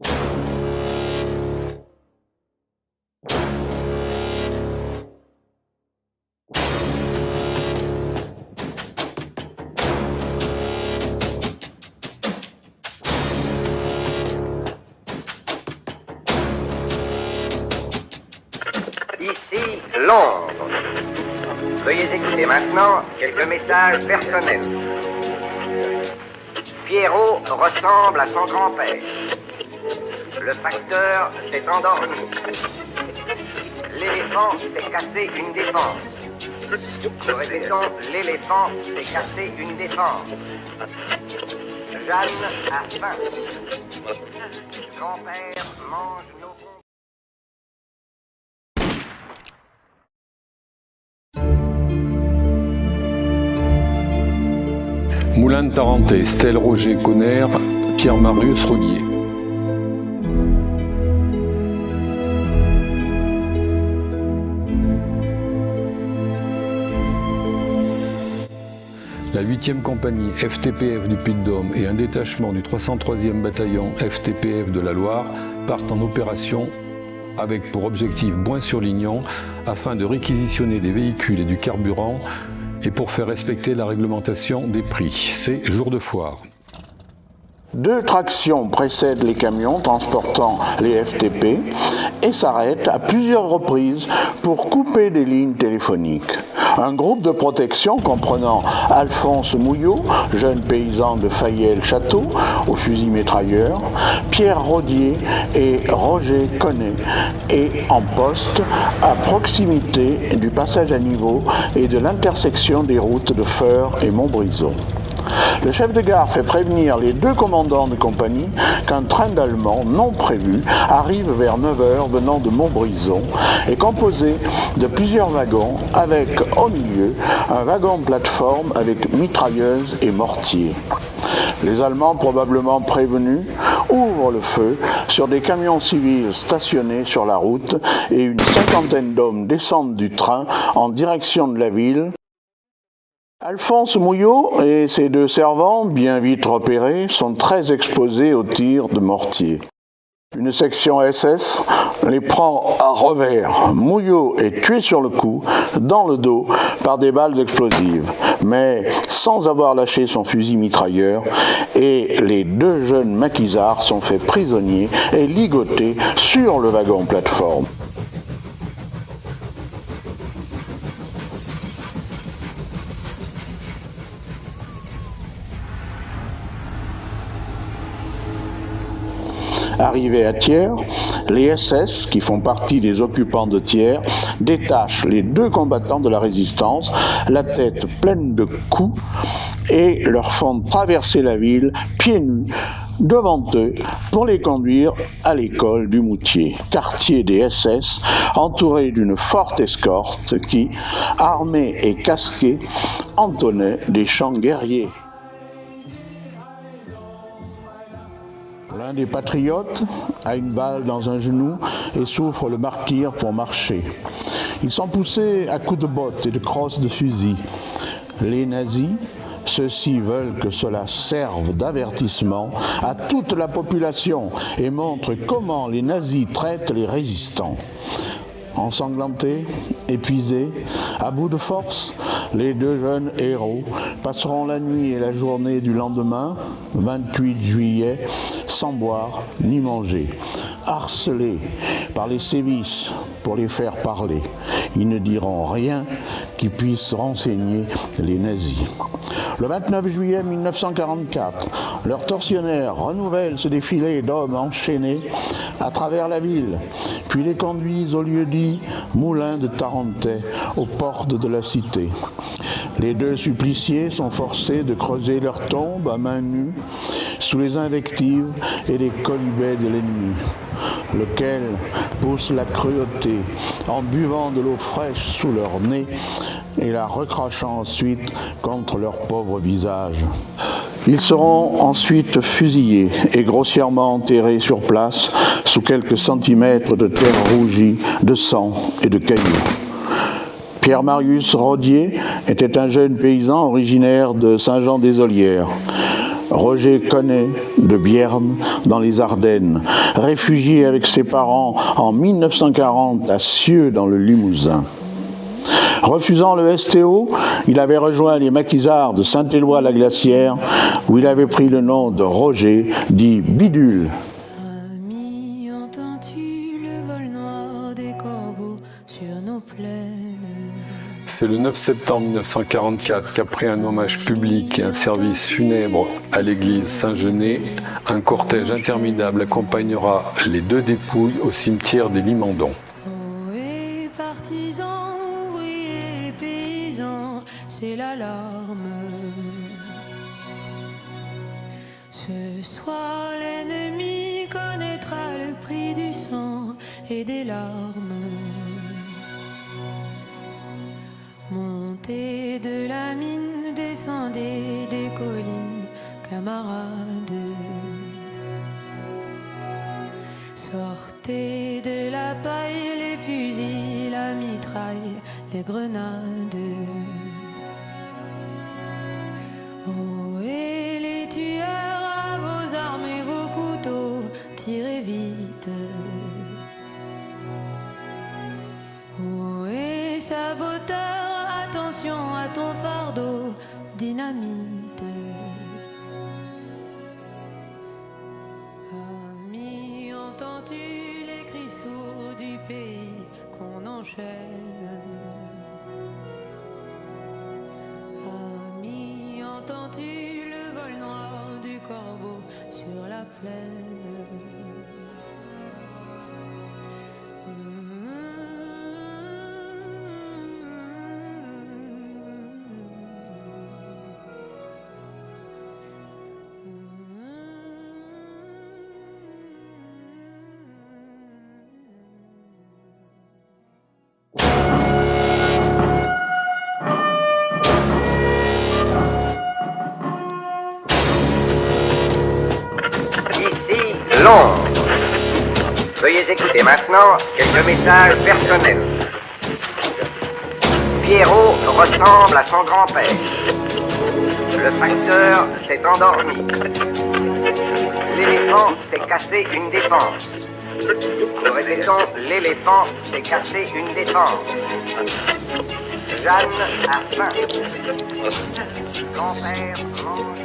Ici, Londres. Veuillez écouter maintenant quelques messages personnels. Pierrot ressemble à son grand-père. Le facteur s'est endormi. L'éléphant s'est cassé une défense. Nous répétons, l'éléphant s'est cassé une défense. Jeanne a faim. Grand-père mange nos bonbons. Moulin de Tarentais, Stèle Roger Conner, Pierre-Marius Rodier. La 8e compagnie FTPF du Puy-de-Dôme et un détachement du 303e bataillon FTPF de la Loire partent en opération avec pour objectif Boin-sur-Lignon afin de réquisitionner des véhicules et du carburant et pour faire respecter la réglementation des prix. C'est jour de foire. 2 tractions précèdent les camions transportant les FTP et s'arrêtent à plusieurs reprises pour couper des lignes téléphoniques. Un groupe de protection comprenant Alphonse Mouillot, jeune paysan de Fayel-Château, au fusil mitrailleur, Pierre Rodier et Roger Connet est en poste à proximité du passage à niveau et de l'intersection des routes de Feurs et Montbrison. Le chef de gare fait prévenir les 2 commandants de compagnie qu'un train d'Allemands non prévu arrive vers 9h venant de Montbrison et composé de plusieurs wagons avec au milieu un wagon plateforme avec mitrailleuses et mortiers. Les Allemands, probablement prévenus, ouvrent le feu sur des camions civils stationnés sur la route et une 50aine d'hommes descendent du train en direction de la ville. Alphonse Mouillot et ses 2 servants, bien vite repérés, sont très exposés aux tirs de mortier. Une section SS les prend à revers. Mouillot est tué sur le coup, dans le dos, par des balles explosives, mais sans avoir lâché son fusil mitrailleur, et les 2 jeunes maquisards sont faits prisonniers et ligotés sur le wagon plateforme. Arrivés à Thiers, les SS, qui font partie des occupants de Thiers, détachent les 2 combattants de la résistance, la tête pleine de coups, et leur font traverser la ville pieds nus devant eux pour les conduire à l'école du Moutier, quartier des SS, entouré d'une forte escorte qui, armée et casquée, entonnait des chants guerriers. L'un des patriotes a une balle dans un genou et souffre le martyre pour marcher. Ils sont poussés à coups de bottes et de crosses de fusil. Les nazis, ceux-ci veulent que cela serve d'avertissement à toute la population et montre comment les nazis traitent les résistants. Ensanglantés, épuisés, à bout de force, les 2 jeunes héros passeront la nuit et la journée du lendemain, 28 juillet, sans boire ni manger, harcelés par les sévices pour les faire parler. Ils ne diront rien qui puisse renseigner les nazis. Le 29 juillet 1944, leurs tortionnaires renouvellent ce défilé d'hommes enchaînés à travers la ville, puis les conduisent au lieu-dit Moulin de Tarentais, aux portes de la cité. Les 2 suppliciés sont forcés de creuser leur tombe à main nue, sous les invectives et les colibets de l'ennemi, lequel pousse la cruauté en buvant de l'eau fraîche sous leur nez et la recrachant ensuite contre leur pauvre visage. Ils seront ensuite fusillés et grossièrement enterrés sur place sous quelques centimètres de terre rougie, de sang et de cailloux. Pierre-Marius Rodier était un jeune paysan originaire de Saint-Jean-des-Olières. Roger Connet de Bierme dans les Ardennes, réfugié avec ses parents en 1940 à Cieux dans le Limousin. Refusant le STO, il avait rejoint les maquisards de Saint-Éloi-la-Glacière où il avait pris le nom de Roger, dit Bidule. Amis, entends-tu le vol noir des corbeaux sur nos plaines? C'est le 9 septembre 1944 qu'après un hommage public et un service funèbre à l'église Saint-Genet, un cortège interminable accompagnera les deux dépouilles au cimetière des Limandons. Oh, et partisans, ouvriers, paysans, c'est l'alarme. Ce soir, l'ennemi connaîtra le prix du sang et des larmes. Montez de la mine, descendez des collines, camarades. Sortez de la paille, les fusils, la mitraille, les grenades. Oh, et les tueurs, à vos armes et vos couteaux, tirez vite. Oh, et saboteurs, attention à ton fardeau, dynamite. Amis, entends-tu les cris sourds du pays qu'on enchaîne? Amis, entends-tu le vol noir du corbeau sur la plaine? Ici, Londres. Veuillez écouter maintenant quelques messages personnels. Pierrot ressemble à son grand-père. Le facteur s'est endormi. L'éléphant s'est cassé une défense. Nous répétons, l'éléphant s'est cassé une défense. Jeanne a faim. Grand-père mange.